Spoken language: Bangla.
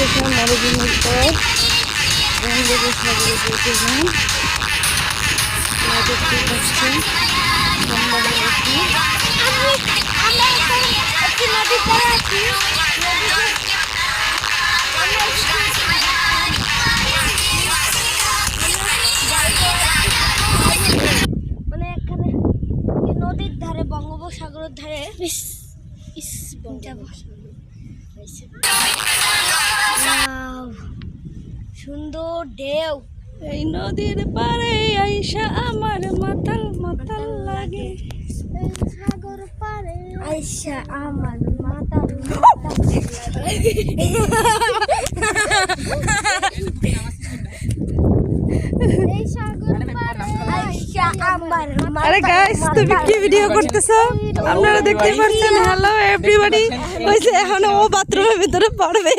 স্টেশন মরুভূমির পর বঙ্গোপসাগরে পৌঁছে যান। দেখতে পাচ্ছেন মানে এখানে নদীর ধারে বঙ্গোপসাগরের ধারে সুন্দর ঢেউ। এই নদীর পাড়ে আইসা আমার মাতাল মাতাল লাগে। এই সাগর পাড়ে আইসা আমার মাতাল মাতাল লাগে। এই সাগর পাড়ে আইসা আমার আরে গাইস, তুমি কি ভিডিও করতেছো? আপনারা দেখতে পাচ্ছেন। Hello everybody. ওই যে এখন ও বাথরুমের ভিতরে পড়বে।